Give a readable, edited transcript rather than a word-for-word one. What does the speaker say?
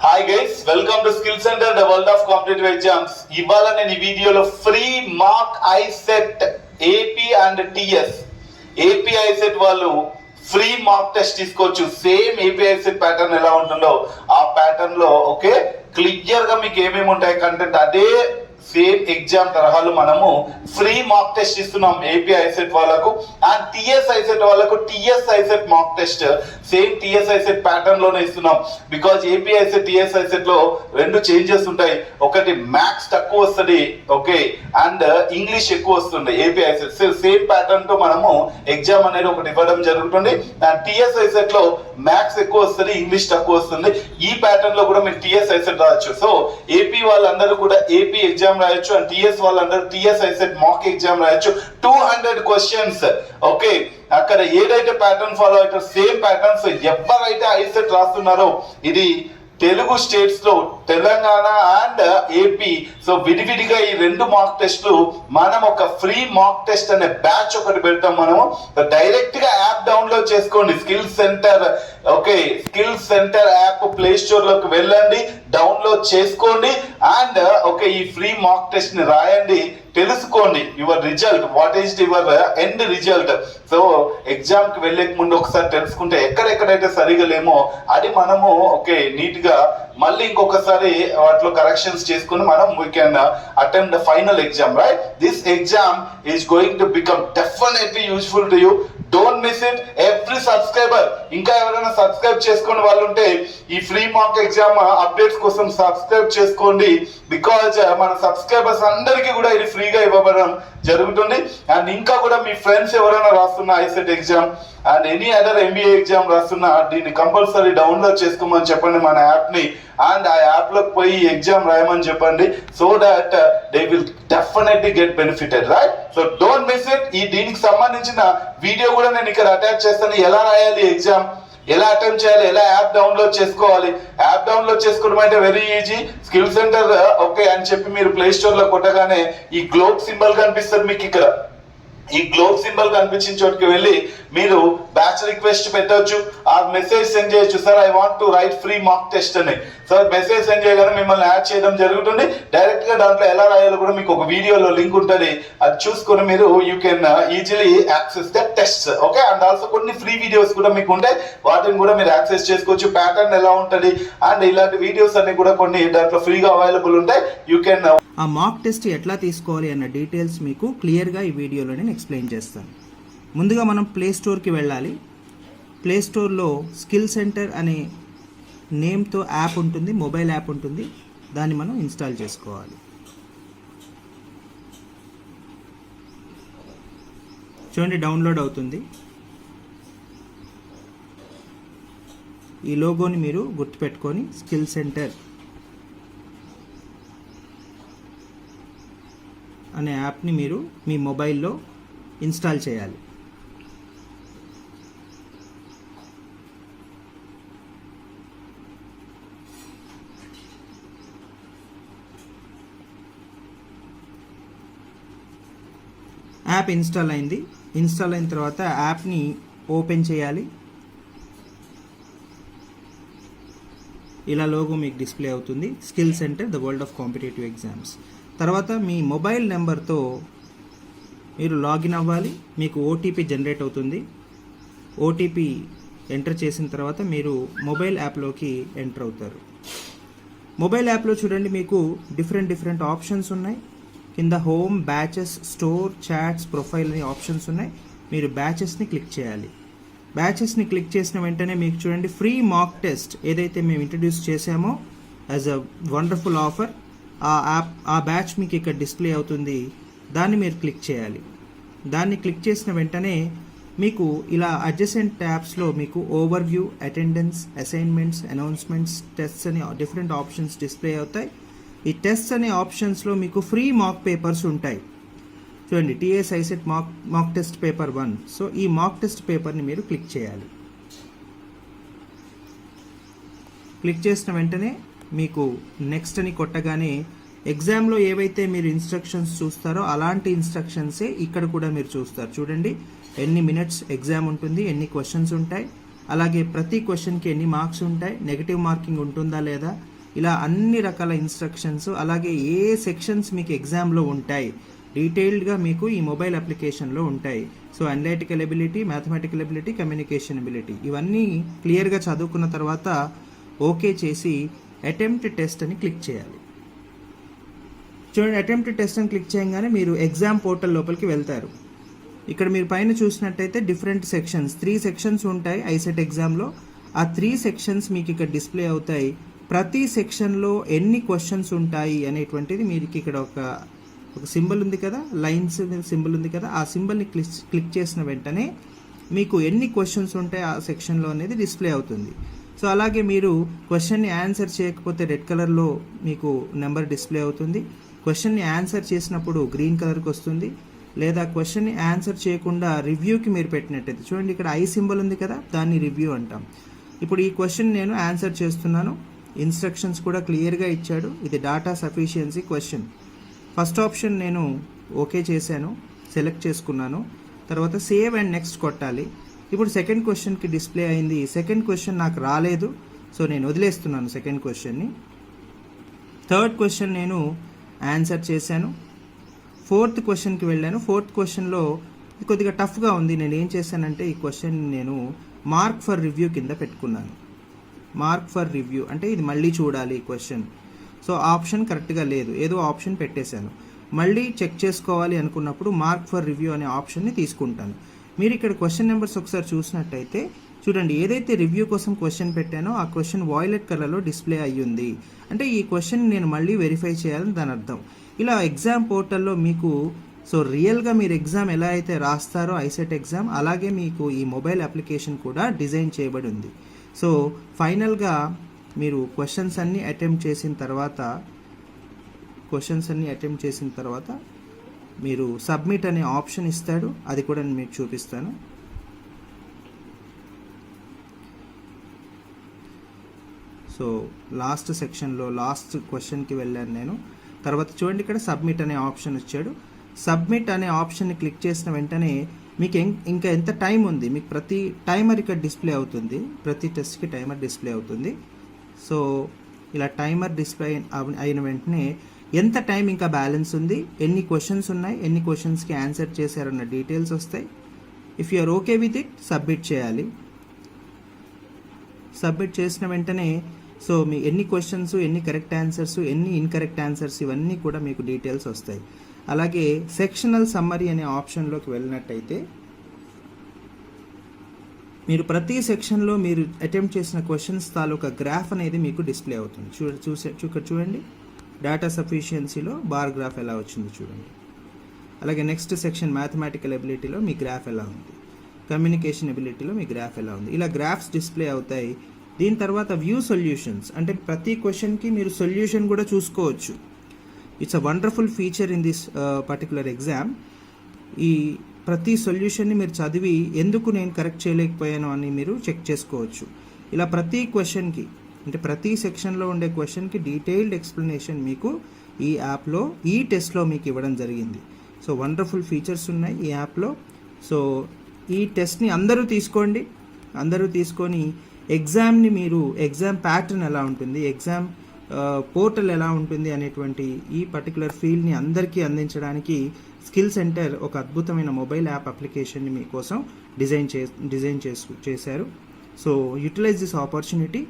Hi guys, welcome to skill centre the world of competitive exams. ఇవాళ నేను ఈ వీడియోలో free mark ICET AP and TS AP ICET వాళ్ళు free mark test తీసుకోవచ్చు. Same AP ICET pattern ఎలా ఉంటుందో ఆ ప్యాటర్న్ లో ఓకే క్లియర్ గా మీకు ఏమేమి ఉంటాయి కంటెంట్ అదే సేమ్ ఎగ్జామ్ తరహాలు మనము ఫ్రీ మార్క్ టెస్ట్ ఇస్తున్నాం ఏపీ ఐసెట్ వాళ్ళకు అండ్ టిఎస్ ఐసెట్ వాళ్ళకు TS ICET mark test same TS ICET pattern లోనే ఇస్తున్నాం. Because AP ICET TS ICET లో రెండు చేంజెస్ ఉంటాయి. ఒకటి మ్యాథ్స్ తక్కువ వస్తుంది ఓకే అండ్ ఇంగ్లీష్ ఎక్కువ వస్తుంది. ఏపీ ఐసెట్ సేమ్ ప్యాటర్న్ తో మనము ఎగ్జామ్ అనేది ఒకటి ఇవ్వడం జరుగుతుంది. అండ్ టిఎస్ ఐసెట్ లో మ్యాథ్స్ ఎక్కువ వస్తుంది, ఇంగ్లీష్ తక్కువ వస్తుంది. ఈ ప్యాటర్న్ లో కూడా మీరు టిఎస్ ఐసెట్ రావచ్చు. సో ఏపీ వాళ్ళందరూ కూడా ఏపీ ఎగ్జామ్ రాయొచ్చు అండ్ టిఎస్ వాళ్ళందరూ టిఎస్ ఐసెట్ మాక్ ఎగ్జామ్ రాయొచ్చు. 200 క్వశ్చన్స్ ఓకే అక్కడ ఏదైతే ప్యాటర్న్ ఫాలో అవుతారో సేమ్ ప్యాటర్న్స్ ఎవరైతే ఐసెట్ రాస్తున్నారో ఇది తెలుగు స్టేట్స్ లో తెలంగాణ అండ్ ఏపీ సో విడివిడిగా ఈ రెండు మార్క్ టెస్ట్లు మనం ఒక ఫ్రీ మార్క్ టెస్ట్ అనే బ్యాచ్ ఒకటి పెడతాం. మనము డైరెక్ట్ గా యాప్ డౌన్లోడ్ చేసుకోండి. Skill centre okay skill centre app play store లోకి వెళ్ళండి, డౌన్లోడ్ చేసుకోండి అండ్ ఓకే ఈ ఫ్రీ మార్క్ టెస్ట్ ని రాయండి, తెలుసుకోండి your result what is your end result. So exam కి వెళ్ళే ముందు ఒకసారి తెలుసుకుంటే ఎక్కడెక్కడైతే సరిగా లేమో అది మనము ఓకే నీట్ గా మళ్ళీ ఇంకొకసారి వాటిలో కరెక్షన్స్ చేసుకుని మనం we can attempt the final exam right. This exam is going to become definitely useful to you. Don't miss it. Every subscriber ఇంకా ఎవరైనా సబ్స్క్రైబ్ చేసుకునే వాళ్ళు ఉంటే ఈ ఫ్రీ మార్క్ ఎగ్జామ్ అప్డేట్స్ కోసం సబ్స్క్రైబ్ చేసుకోండి. బికాజ్ మన సబ్స్క్రైబర్స్ అందరికీ కూడా ఇది ఫ్రీగా ఇవ్వబడడం జరుగుతుంది. అండ్ ఇంకా కూడా మీ ఫ్రెండ్స్ ఎవరైనా రాస్తున్న ICET exam and any other MBA exam రాస్తున్నా దీన్ని కంపల్సరీ డౌన్లోడ్ చేసుకోమని చెప్పండి మన యాప్ ని అండ్ ఆ యాప్ లోకి పోయి ఎగ్జామ్ రాయమని చెప్పండి. So that they will definitely get benefited right. So don't miss it. ఈ దీనికి సంబంధించిన వీడియో కూడా నేను ఇక్కడ అటాచ్ చేస్తాను. ఎలా రాయాలి ఎగ్జామ్, ఎలా అటెంప్ట్ చేయాలి, ఎలా యాప్ డౌన్లోడ్ చేసుకోవాలి. యాప్ డౌన్లోడ్ చేసుకోవడం అంటే very easy. Skill centre okay అని చెప్పి మీరు ప్లే స్టోర్ లో కొట్టగానే ఈ గ్లోబ్ సింబల్ కనిపిస్తుంది మీకు. ఇక్కడ ఈ గ్లోబ్ సింబల్ కనిపించిన చోటుకి వెళ్ళి మీరు బ్యాచ్ రిక్వెస్ట్ పెట్టవచ్చు, ఆ మెసేజ్ సెండ్ చేయొచ్చు, sir I want to right free mark test అని. సార్ మెసేజ్ సెండ్ చేయగానే మిమ్మల్ని యాడ్ చేయడం జరుగుతుంది. డైరెక్ట్ గా దాంట్లో ఎలా రాయాలో కూడా మీకు ఒక వీడియోలో లింక్ ఉంటుంది, అది చూసుకొని మీరు you can easily access the test okay. And also కొన్ని ఫ్రీ వీడియోస్ కూడా మీకు ఉంటాయి, వాటిని కూడా మీరు యాక్సెస్ చేసుకోవచ్చు. ప్యాటర్న్ ఎలా ఉంటుంది అండ్ ఇలాంటి వీడియోస్ అన్ని కూడా కొన్ని దాంట్లో ఫ్రీగా అవైలబుల్ ఉంటాయి. యూ కెన్ ఆ మాక్ టెస్ట్ ఎట్లా తీసుకోవాలి అన్న డీటెయిల్స్ మీకు క్లియర్గా ఈ వీడియోలో నేను ఎక్స్ప్లెయిన్ చేస్తాను. ముందుగా మనం ప్లే స్టోర్కి వెళ్ళాలి. ప్లే స్టోర్లో స్కిల్ సెంటర్ అనే నేమ్తో యాప్ ఉంటుంది, మొబైల్ యాప్ ఉంటుంది, దాన్ని మనం ఇన్స్టాల్ చేసుకోవాలి. చూడండి డౌన్లోడ్ అవుతుంది. ఈ లోగోని మీరు గుర్తుపెట్టుకొని స్కిల్ సెంటర్ అనే యాప్ని మీరు మీ మొబైల్లో ఇన్స్టాల్ చేయాలి. యాప్ ఇన్స్టాల్ అయింది. ఇన్స్టాల్ అయిన తర్వాత యాప్ని ఓపెన్ చేయాలి. ఇలా లోగో మీకు డిస్ప్లే అవుతుంది, skill centre the world of competitive exams. తర్వాత మీ మొబైల్ నెంబర్తో మీరు లాగిన్ అవ్వాలి. మీకు ఓటీపీ జనరేట్ అవుతుంది. ఓటీపీ ఎంటర్ చేసిన తర్వాత మీరు మొబైల్ యాప్లోకి ఎంటర్ అవుతారు. మొబైల్ యాప్లో చూడండి మీకు డిఫరెంట్ ఆప్షన్స్ ఉన్నాయి. కింద home, batches, store, chats, profile అనే ఆప్షన్స్ ఉన్నాయి. మీరు బ్యాచెస్ని క్లిక్ చేయాలి. బ్యాచెస్ని క్లిక్ చేసిన వెంటనే మీకు చూడండి ఫ్రీ మార్క్ టెస్ట్ ఏదైతే మేము ఇంట్రడ్యూస్ చేసామో యాజ్ అ వండర్ఫుల్ ఆఫర్ ఆ బ్యాచ్ మీకు ఇక్కడ డిస్ప్లే అవుతుంది. దాన్ని మీరు క్లిక్ చేయాలి. దాన్ని క్లిక్ చేసిన వెంటనే మీకు ఇలా అడ్జసెంట్ ట్యాబ్స్లో మీకు over view, attendance, assignments, announcements, tests అనే డిఫరెంట్ ఆప్షన్స్ డిస్ప్లే అవుతాయి. ఈ టెస్ట్స్ అనే ఆప్షన్స్లో మీకు ఫ్రీ మార్క్ పేపర్స్ ఉంటాయి. చూడండి TS ICET mock test paper 1. So ఈ మాక్ టెస్ట్ పేపర్ని మీరు క్లిక్ చేయాలి. క్లిక్ చేసిన వెంటనే మీకు నెక్స్ట్ అని కొట్టగానే ఎగ్జామ్లో ఏవైతే మీరు ఇన్స్ట్రక్షన్స్ చూస్తారో అలాంటి ఇన్స్ట్రక్షన్సే ఇక్కడ కూడా మీరు చూస్తారు. చూడండి ఎన్ని మినిట్స్ ఎగ్జామ్ ఉంటుంది, ఎన్ని క్వశ్చన్స్ ఉంటాయి, అలాగే ప్రతి క్వశ్చన్కి ఎన్ని మార్క్స్ ఉంటాయి, నెగిటివ్ మార్కింగ్ ఉంటుందా లేదా, ఇలా అన్ని రకాల ఇన్స్ట్రక్షన్స్, అలాగే ఏ సెక్షన్స్ మీకు ఎగ్జామ్లో ఉంటాయి డీటెయిల్డ్గా మీకు ఈ మొబైల్ అప్లికేషన్లో ఉంటాయి. So analytical ability, mathematical ability, communication ability ఇవన్నీ క్లియర్గా చదువుకున్న తర్వాత ఓకే చేసి అటెంప్ట్ టెస్ట్ అని క్లిక్ చేయాలి. చూడండి, అటెంప్ట్ టెస్ట్ అని క్లిక్ చేయగానే మీరు ఎగ్జామ్ పోర్టల్ లోపలికి వెళ్తారు. ఇక్కడ మీరు పైన చూసినట్టయితే డిఫరెంట్ సెక్షన్స్, 3 సెక్షన్స్ ఉంటాయి ఐసెట్ ఎగ్జామ్లో. ఆ 3 సెక్షన్స్ మీకు ఇక్కడ డిస్ప్లే అవుతాయి. ప్రతి సెక్షన్లో ఎన్ని క్వశ్చన్స్ ఉంటాయి అనేటువంటిది మీకు ఇక్కడ ఒక సింబల్ ఉంది కదా, లైన్స్ మీద సింబల్ ఉంది కదా, ఆ సింబల్ని క్లిక్ చేసిన వెంటనే మీకు ఎన్ని క్వశ్చన్స్ ఉంటాయి ఆ సెక్షన్లో అనేది డిస్ప్లే అవుతుంది. సో అలాగే మీరు క్వశ్చన్ని ఆన్సర్ చేయకపోతే రెడ్ కలర్లో మీకు నెంబర్ డిస్ప్లే అవుతుంది. క్వశ్చన్ని ఆన్సర్ చేసినప్పుడు గ్రీన్ కలర్కి వస్తుంది. లేదా క్వశ్చన్ని ఆన్సర్ చేయకుండా రివ్యూకి మీరు పెట్టినట్టయితే చూడండి, ఇక్కడ ఐ సింబల్ ఉంది కదా, దాన్ని రివ్యూ అంటాం. ఇప్పుడు ఈ క్వశ్చన్ నేను ఆన్సర్ చేస్తున్నాను. ఇన్స్ట్రక్షన్స్ కూడా క్లియర్గా ఇచ్చాడు. ఇది data sufficiency question. First option నేను ఓకే చేశాను, సెలెక్ట్ చేసుకున్నాను. తర్వాత సేవ్ అండ్ నెక్స్ట్ కొట్టాలి. ఇప్పుడు సెకండ్ క్వశ్చన్కి డిస్ప్లే అయింది. సెకండ్ క్వశ్చన్ నాకు రాలేదు, సో నేను వదిలేస్తున్నాను సెకండ్ క్వశ్చన్ని. థర్డ్ క్వశ్చన్ నేను ఆన్సర్ చేశాను. ఫోర్త్ క్వశ్చన్కి వెళ్ళాను. ఫోర్త్ క్వశ్చన్లో కొద్దిగా టఫ్గా ఉంది. నేను ఏం చేశానంటే ఈ క్వశ్చన్ నేను మార్క్ ఫర్ రివ్యూ కింద పెట్టుకున్నాను. మార్క్ ఫర్ రివ్యూ అంటే ఇది మళ్ళీ చూడాలి ఈ క్వశ్చన్. సో ఆప్షన్ కరెక్ట్గా లేదు, ఏదో ఆప్షన్ పెట్టేశాను. మళ్ళీ చెక్ చేసుకోవాలి అనుకున్నప్పుడు మార్క్ ఫర్ రివ్యూ అనే ఆప్షన్ని తీసుకుంటాను. మీరు ఇక్కడ క్వశ్చన్ నెంబర్స్ ఒకసారి చూసినట్టయితే చూడండి, ఏదైతే రివ్యూ కోసం క్వశ్చన్ పెట్టానో ఆ క్వశ్చన్ వాయిలెట్ కలర్లో డిస్ప్లే అయ్యింది. అంటే ఈ క్వశ్చన్ నేను మళ్ళీ వెరిఫై చేయాలని దాని అర్థం. ఇలా ఎగ్జామ్ పోర్టల్లో మీకు సో రియల్గా మీరు ఎగ్జామ్ ఎలా అయితే రాస్తారో ఐసెట్ ఎగ్జామ్, అలాగే మీకు ఈ మొబైల్ అప్లికేషన్ కూడా డిజైన్ చేయబడి ఉంది. సో ఫైనల్గా మీరు క్వశ్చన్స్ అన్నీ అటెంప్ట్ చేసిన తర్వాత మీరు సబ్మిట్ అనే ఆప్షన్ ఇస్తాడు. అది కూడా నేను మీకు చూపిస్తాను. సో లాస్ట్ సెక్షన్లో లాస్ట్ క్వశ్చన్కి వెళ్ళాను నేను. తర్వాత చూడండి, ఇక్కడ సబ్మిట్ అనే ఆప్షన్ ఇచ్చాడు. సబ్మిట్ అనే ఆప్షన్ని క్లిక్ చేసిన వెంటనే మీకు ఇంకా ఎంత టైం ఉంది, మీకు ప్రతి టైమర్ ఇక్కడ డిస్ప్లే అవుతుంది. ప్రతి టెస్ట్కి టైమర్ డిస్ప్లే అవుతుంది. సో ఇలా టైమర్ డిస్ప్లే అయిన వెంటనే ఎంత టైం ఇంకా బ్యాలెన్స్ ఉంది, ఎన్ని క్వశ్చన్స్ ఉన్నాయి, ఎన్ని క్వశ్చన్స్కి ఆన్సర్ చేశారన్న డీటెయిల్స్ వస్తాయి. If you are okay with it submit చేయాలి. సబ్మిట్ చేసిన వెంటనే సో మీ ఎన్ని క్వశ్చన్స్, ఎన్ని కరెక్ట్ ఆన్సర్స్, ఎన్ని ఇన్కరెక్ట్ ఆన్సర్స్ ఇవన్నీ కూడా మీకు డీటెయిల్స్ వస్తాయి. అలాగే సెక్షనల్ సమ్మరీ అనే ఆప్షన్లోకి వెళ్ళినట్టయితే మీరు ప్రతి సెక్షన్లో మీరు అటెంప్ట్ చేసిన క్వశ్చన్స్ తాలూకా గ్రాఫ్ అనేది మీకు డిస్ప్లే అవుతుంది. ఇక్కడ చూడండి, డేటా సఫిషియన్సీలో బార్ గ్రాఫ్ ఎలా వచ్చింది చూడండి. అలాగే నెక్స్ట్ సెక్షన్ మ్యాథమెటికల్ ఎబిలిటీలో మీ గ్రాఫ్ ఎలా ఉంది, కమ్యూనికేషన్ ఎబిలిటీలో మీ గ్రాఫ్ ఎలా ఉంది, ఇలా గ్రాఫ్స్ డిస్ప్లే అవుతాయి. దీని తర్వాత వ్యూ సొల్యూషన్స్ అంటే ప్రతి క్వశ్చన్కి మీరు సొల్యూషన్ కూడా చూసుకోవచ్చు. It's a wonderful feature in this particular exam. ఈ ప్రతి సొల్యూషన్ని మీరు చదివి ఎందుకు నేను కరెక్ట్ చేయలేకపోయాను అని మీరు చెక్ చేసుకోవచ్చు. ఇలా ప్రతి క్వశ్చన్కి అంటే ప్రతి సెక్షన్లో ఉండే క్వశ్చన్కి డీటెయిల్డ్ ఎక్స్ప్లెనేషన్ మీకు ఈ యాప్లో ఈ టెస్ట్లో మీకు ఇవ్వడం జరిగింది. సో వండర్ఫుల్ ఫీచర్స్ ఉన్నాయి ఈ యాప్లో. సో ఈ టెస్ట్ని అందరూ తీసుకొని ఎగ్జామ్ని మీరు ఎగ్జామ్ ప్యాటర్న్ ఎలా ఉంటుంది, ఎగ్జామ్ పోర్టల్ ఎలా ఉంటుంది అనేటువంటి ఈ పర్టికులర్ ఫీల్డ్ని అందరికీ అందించడానికి స్కిల్ సెంటర్ ఒక అద్భుతమైన మొబైల్ యాప్ అప్లికేషన్ని మీకోసం డిజైన్ చేశారు. So utilise this opportunity.